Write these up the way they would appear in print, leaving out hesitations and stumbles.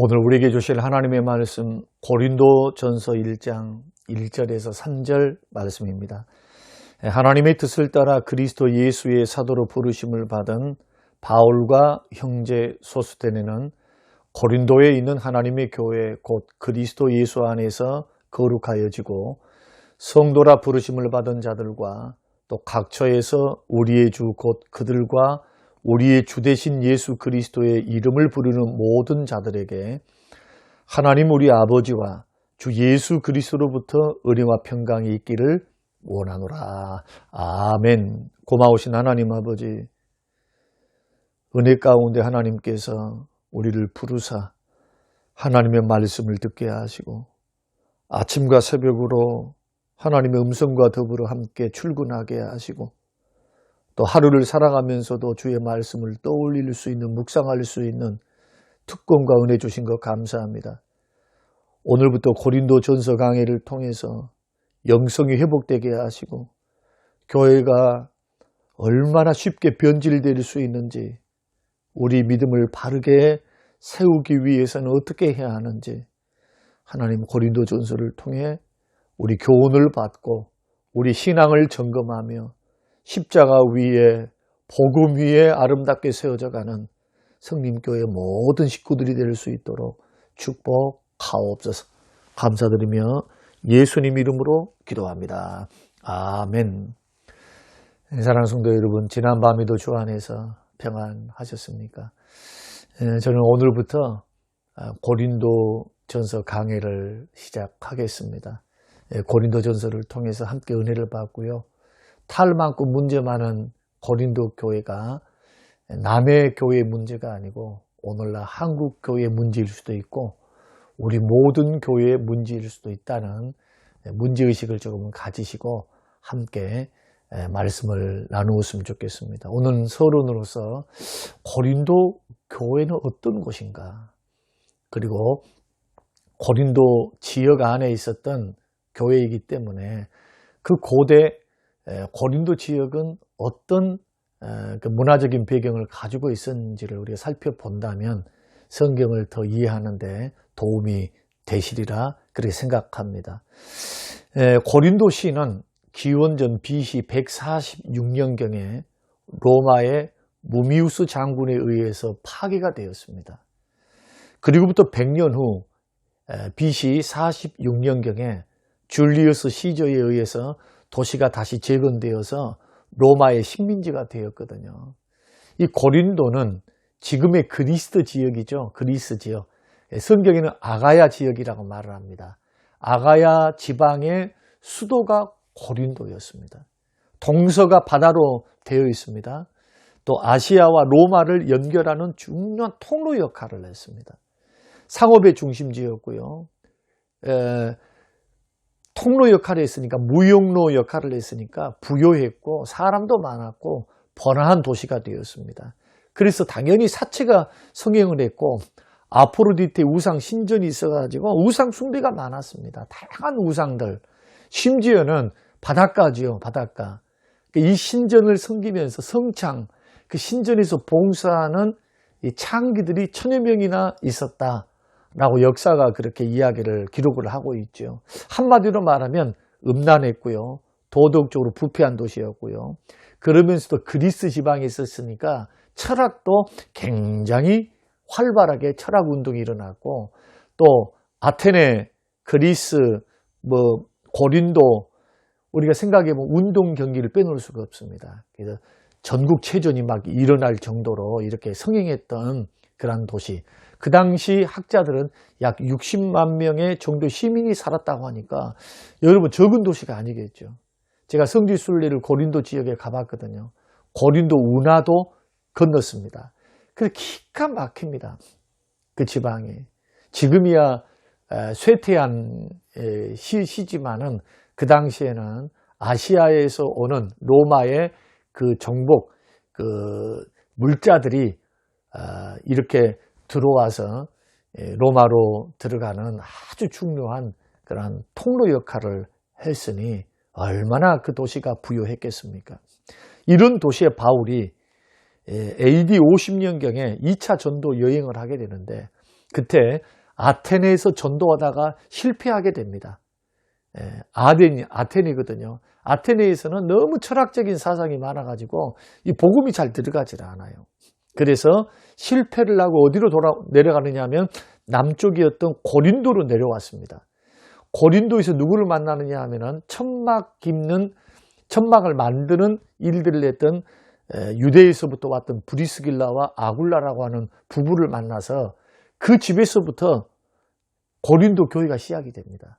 오늘 우리에게 주실 하나님의 말씀 고린도전서 1장 1절에서 3절 말씀입니다. 하나님의 뜻을 따라 그리스도 예수의 사도로 부르심을 받은 바울과 형제 소스데네는 고린도에 있는 하나님의 교회 곧 그리스도 예수 안에서 거룩하여지고 성도라 부르심을 받은 자들과 또 각처에서 우리의 주 곧 그들과 우리의 주 되신 예수 그리스도의 이름을 부르는 모든 자들에게 하나님 우리 아버지와 주 예수 그리스도로부터 은혜와 평강이 있기를 원하노라. 아멘. 고마우신 하나님 아버지, 은혜 가운데 하나님께서 우리를 부르사 하나님의 말씀을 듣게 하시고 아침과 새벽으로 하나님의 음성과 더불어 함께 출근하게 하시고 또 하루를 살아가면서도 주의 말씀을 떠올릴 수 있는, 묵상할 수 있는 특권과 은혜 주신 것 감사합니다. 오늘부터 고린도 전서 강해를 통해서 영성이 회복되게 하시고 교회가 얼마나 쉽게 변질될 수 있는지, 우리 믿음을 바르게 세우기 위해서는 어떻게 해야 하는지 하나님 고린도 전서를 통해 우리 교훈을 받고 우리 신앙을 점검하며 십자가 위에 복음 위에 아름답게 세워져가는 성림교회 모든 식구들이 될 수 있도록 축복하옵소서. 감사드리며 예수님 이름으로 기도합니다. 아멘. 사랑하는 성도 여러분, 지난 밤에도 주 안에서 평안하셨습니까? 저는 오늘부터 고린도 전서 강해를 시작하겠습니다. 고린도 전서를 통해서 함께 은혜를 받고요. 탈 많고 문제 많은 고린도 교회가 남의 교회의 문제가 아니고 오늘날 한국 교회의 문제일 수도 있고 우리 모든 교회의 문제일 수도 있다는 문제의식을 조금 가지시고 함께 말씀을 나누었으면 좋겠습니다. 오늘 서론으로서 고린도 교회는 어떤 곳인가, 그리고 고린도 지역 안에 있었던 교회이기 때문에 그 고대 고린도 지역은 어떤 문화적인 배경을 가지고 있었는지를 우리가 살펴본다면 성경을 더 이해하는 데 도움이 되시리라 그렇게 생각합니다. 고린도시는 기원전 BC 146년경에 로마의 무미우스 장군에 의해서 파괴가 되었습니다. 그리고부터 100년 후 BC 46년경에 줄리우스 시저에 의해서 도시가 다시 재건되어서 로마의 식민지가 되었거든요. 이 고린도는 지금의 그리스 지역이죠. 그리스 지역. 성경에는 아가야 지역이라고 말을 합니다. 아가야 지방의 수도가 고린도였습니다. 동서가 바다로 되어 있습니다. 또 아시아와 로마를 연결하는 중요한 통로 역할을 했습니다. 상업의 중심지였고요. 통로 역할을 했으니까, 무역로 역할을 했으니까 부유했고 사람도 많았고 번화한 도시가 되었습니다. 그래서 당연히 사체가 성행을 했고 아포로디테 우상 신전이 있어가지고 우상 숭배가 많았습니다. 다양한 우상들, 심지어는 바닷가지요. 바닷가. 이 신전을 섬기면서 성창, 그 신전에서 봉사하는 이 창기들이 1000여 명이나 있었다 라고 역사가 그렇게 이야기를 기록을 하고 있죠. 한마디로 말하면 음란했고요. 도덕적으로 부패한 도시였고요. 그러면서도 그리스 지방에 있었으니까 철학도 굉장히 활발하게 철학 운동이 일어났고, 또 아테네, 그리스, 고린도, 우리가 생각해보면 운동 경기를 빼놓을 수가 없습니다. 그래서 전국체전이 막 일어날 정도로 이렇게 성행했던 그런 도시. 그 당시 학자들은 약 60만 명의 정도 시민이 살았다고 하니까 여러분 적은 도시가 아니겠죠. 제가 성지순례를 고린도 지역에 가봤거든요. 고린도 운하도 건넜습니다. 그래서 기가 막힙니다. 그 지방이. 지금이야 쇠퇴한 시지만은 그 당시에는 아시아에서 오는 로마의 그 정복, 그 물자들이 이렇게 들어와서 로마로 들어가는 아주 중요한 그런 통로 역할을 했으니 얼마나 그 도시가 부유했겠습니까? 이런 도시에 바울이 AD 50년경에 2차 전도 여행을 하게 되는데, 그때 아테네에서 전도하다가 실패하게 됩니다. 아테네거든요. 아테네에서는 너무 철학적인 사상이 많아가지고 이 복음이 잘 들어가질 않아요. 그래서 실패를 하고 어디로 내려가느냐 하면 남쪽이었던 고린도로 내려왔습니다. 고린도에서 누구를 만나느냐 하면은 천막을 만드는 일들을 했던 유대에서부터 왔던 브리스길라와 아굴라라고 하는 부부를 만나서 그 집에서부터 고린도 교회가 시작이 됩니다.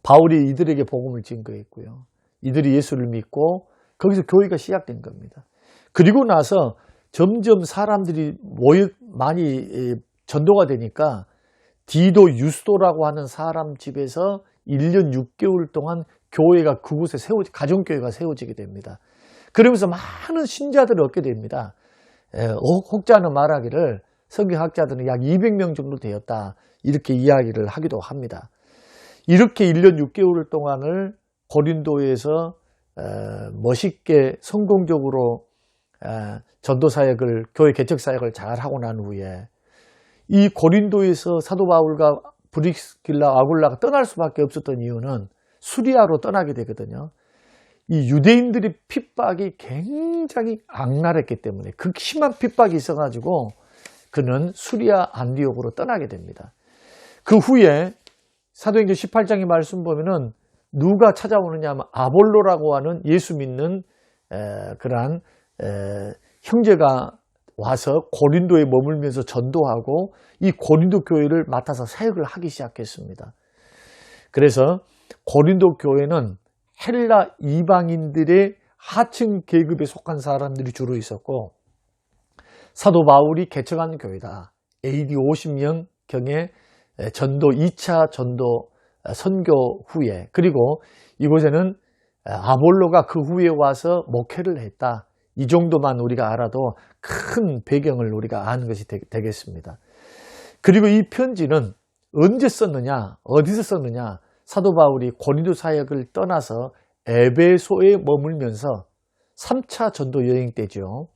바울이 이들에게 복음을 증거했고요. 이들이 예수를 믿고 거기서 교회가 시작된 겁니다. 그리고 나서 점점 사람들이 많이 전도가 되니까 디도 유스도라고 하는 사람 집에서 1년 6개월 동안 교회가 그곳에 가정교회가 세워지게 됩니다. 그러면서 많은 신자들을 얻게 됩니다. 혹자는 말하기를 성경학자들은 약 200명 정도 되었다. 이렇게 이야기를 하기도 합니다. 이렇게 1년 6개월 동안을 고린도에서 멋있게 성공적으로 전도사역을, 교회 개척사역을 잘 하고 난 후에 이 고린도에서 사도 바울과 브리스길라, 아굴라가 떠날 수밖에 없었던 이유는 수리아로 떠나게 되거든요. 이 유대인들의 핍박이 굉장히 악랄했기 때문에 극심한 핍박이 있어가지고 그는 수리아 안디옥으로 떠나게 됩니다. 그 후에 사도행전 18장의 말씀 보면은 누가 찾아오느냐 하면 아볼로라고 하는 예수 믿는 그러한 형제가 와서 고린도에 머물면서 전도하고 이 고린도 교회를 맡아서 사역을 하기 시작했습니다. 그래서 고린도 교회는 헬라 이방인들의 하층 계급에 속한 사람들이 주로 있었고 사도 바울이 개척한 교회다. AD 50년경에 전도 2차 전도 선교 후에, 그리고 이곳에는 아볼로가 그 후에 와서 목회를 했다. 이 정도만 우리가 알아도 큰 배경을 우리가 아는 것이 되겠습니다. 그리고 이 편지는 언제 썼느냐, 어디서 썼느냐, 사도 바울이 고린도 사역을 떠나서 에베소에 머물면서 3차 전도 여행 때죠.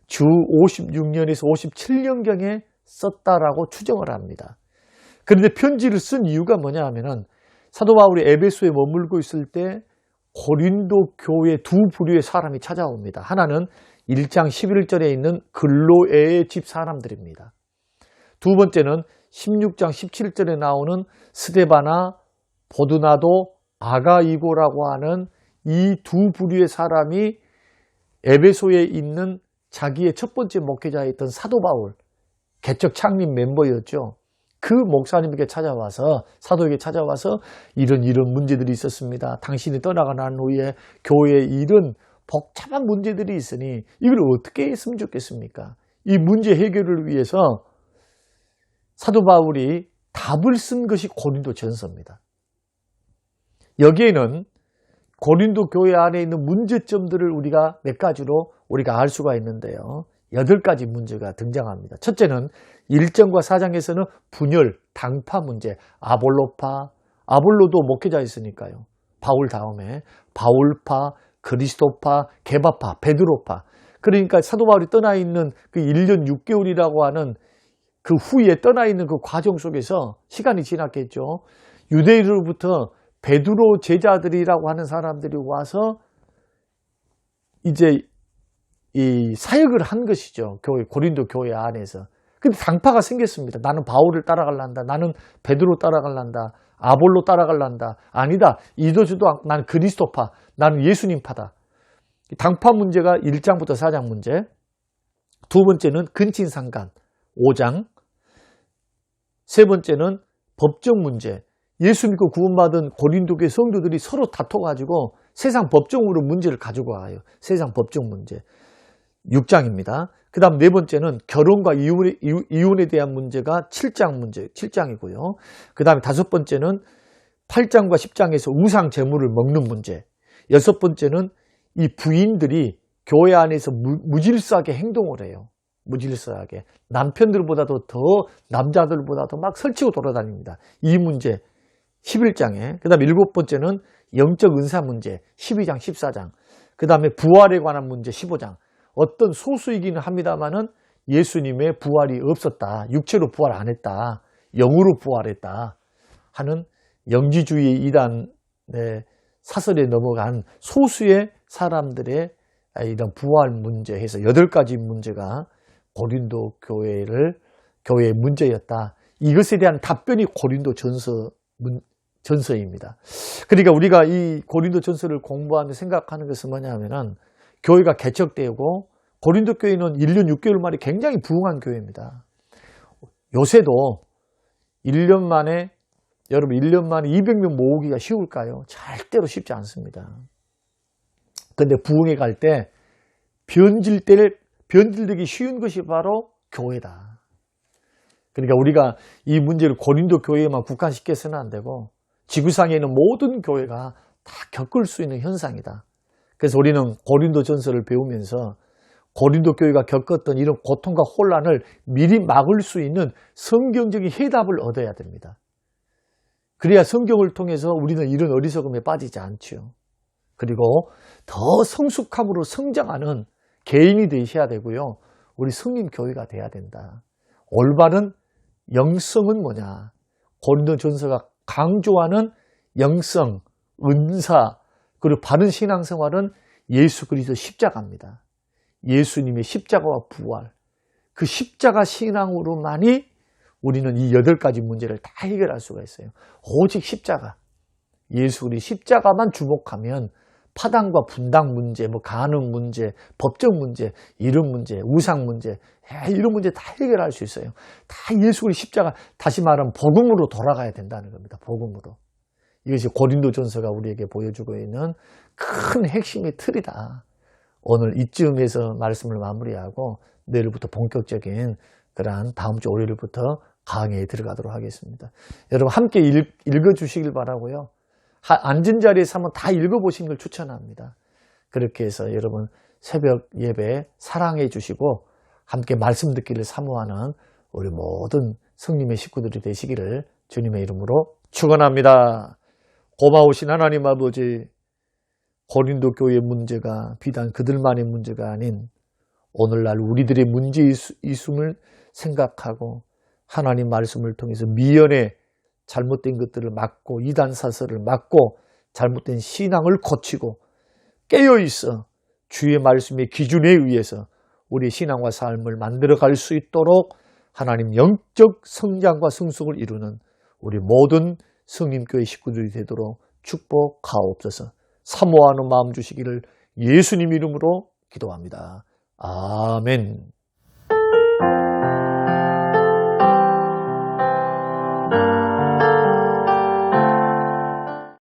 주 56년에서 57년경에 썼다라고 추정을 합니다. 그런데 편지를 쓴 이유가 뭐냐 하면은 사도 바울이 에베소에 머물고 있을 때 고린도 교회 두 부류의 사람이 찾아옵니다. 하나는 1장 11절에 있는 글로에의 집 사람들입니다. 두 번째는 16장 17절에 나오는 스데바나, 보드나도, 아가이고라고 하는 이 두 부류의 사람이 에베소에 있는 자기의 첫 번째 목회자였던 사도 바울, 개척 창립 멤버였죠. 그 목사님에게 찾아와서, 사도에게 찾아와서 이런 문제들이 있었습니다. 당신이 떠나가 난 후에 교회에 이런 복잡한 문제들이 있으니 이걸 어떻게 했으면 좋겠습니까? 이 문제 해결을 위해서 사도 바울이 답을 쓴 것이 고린도 전서입니다. 여기에는 고린도 교회 안에 있는 문제점들을 우리가 몇 가지로 우리가 알 수가 있는데요. 8가지 문제가 등장합니다. 첫째는 1장과 4장에서는 분열, 당파 문제, 아볼로도 목회자였으니까요. 바울 다음에 바울파, 그리스도파, 게바파, 베드로파. 그러니까 사도 바울이 떠나 있는 그 1년 6개월이라고 하는 그 후에 떠나 있는 그 과정 속에서 시간이 지났겠죠. 유대인으로부터 베드로 제자들이라고 하는 사람들이 와서 이제 이 사역을 한 것이죠. 고린도 교회 안에서. 근데 당파가 생겼습니다. 나는 바울을 따라갈란다. 나는 베드로 따라갈란다. 아볼로 따라갈란다. 아니다. 이도저도 나는 그리스도파. 나는 예수님파다. 당파 문제가 1장부터 4장 문제. 두 번째는 근친상간 5장. 세 번째는 법적 문제. 예수 믿고 구원받은 고린도교회 성도들이 서로 다퉈가지고 세상 법정으로 문제를 가지고 와요. 세상 법적 문제. 6장입니다. 그 다음 네 번째는 결혼과 이혼에 대한 문제가 7장 문제, 7장이고요. 그 다음에 다섯 번째는 8장과 10장에서 우상 제물을 먹는 문제. 여섯 번째는 이 부인들이 교회 안에서 무질서하게 행동을 해요. 무질서하게. 남편들보다도 더, 남자들보다도 막 설치고 돌아다닙니다. 이 문제 11장에. 그 다음에 일곱 번째는 영적 은사 문제 12장, 14장. 그 다음에 부활에 관한 문제 15장. 어떤 소수이기는 합니다만은 예수님의 부활이 없었다. 육체로 부활 안 했다. 영으로 부활했다 하는 영지주의 이단의 사설에 넘어간 소수의 사람들의 이런 부활 문제에서 8가지 문제가 고린도 교회의 문제였다. 이것에 대한 답변이 고린도 전서입니다. 그러니까 우리가 이 고린도 전서를 공부하며 생각하는 것은 뭐냐면은 교회가 개척되고 고린도 교회는 1년 6개월 만에 굉장히 부흥한 교회입니다. 요새도 1년 만에 여러분 1년 만에 200명 모으기가 쉬울까요? 절대로 쉽지 않습니다. 근데 부흥에 갈 때 변질되기 쉬운 것이 바로 교회다. 그러니까 우리가 이 문제를 고린도 교회에만 국한시켜서는 안 되고 지구상에 있는 모든 교회가 다 겪을 수 있는 현상이다. 그래서 우리는 고린도 전서를 배우면서 고린도 교회가 겪었던 이런 고통과 혼란을 미리 막을 수 있는 성경적인 해답을 얻어야 됩니다. 그래야 성경을 통해서 우리는 이런 어리석음에 빠지지 않죠. 그리고 더 성숙함으로 성장하는 개인이 되셔야 되고요. 우리 성인 교회가 돼야 된다. 올바른 영성은 뭐냐? 고린도 전서가 강조하는 영성, 은사, 그리고 바른 신앙생활은 예수 그리스도 십자가입니다. 예수님의 십자가와 부활, 그 십자가 신앙으로만이 우리는 이 8가지 문제를 다 해결할 수가 있어요. 오직 십자가, 예수 그리스도 십자가만 주목하면 파당과 분당 문제, 가능 문제, 법적 문제, 이런 문제, 우상 문제, 이런 문제 다 해결할 수 있어요. 다 예수 그리스도 십자가, 다시 말하면 복음으로 돌아가야 된다는 겁니다. 복음으로. 이것이 고린도 전서가 우리에게 보여주고 있는 큰 핵심의 틀이다. 오늘 이쯤에서 말씀을 마무리하고 내일부터 본격적인 그러한 다음 주 월요일부터 강의에 들어가도록 하겠습니다. 여러분 함께 읽어주시길 바라고요. 앉은 자리에서 한번 다 읽어보시는 걸 추천합니다. 그렇게 해서 여러분 새벽 예배 사랑해 주시고 함께 말씀 듣기를 사모하는 우리 모든 성님의 식구들이 되시기를 주님의 이름으로 축원합니다. 고마우신 하나님 아버지, 고린도 교회의 문제가 비단 그들만의 문제가 아닌 오늘날 우리들의 문제있음을 생각하고 하나님 말씀을 통해서 미연에 잘못된 것들을 막고 이단 사설을 막고 잘못된 신앙을 고치고 깨어있어 주의 말씀의 기준에 의해서 우리 신앙과 삶을 만들어갈 수 있도록 하나님 영적 성장과 성숙을 이루는 우리 모든 성림교회 식구들이 되도록 축복하옵소서. 사모하는 마음 주시기를 예수님 이름으로 기도합니다. 아멘.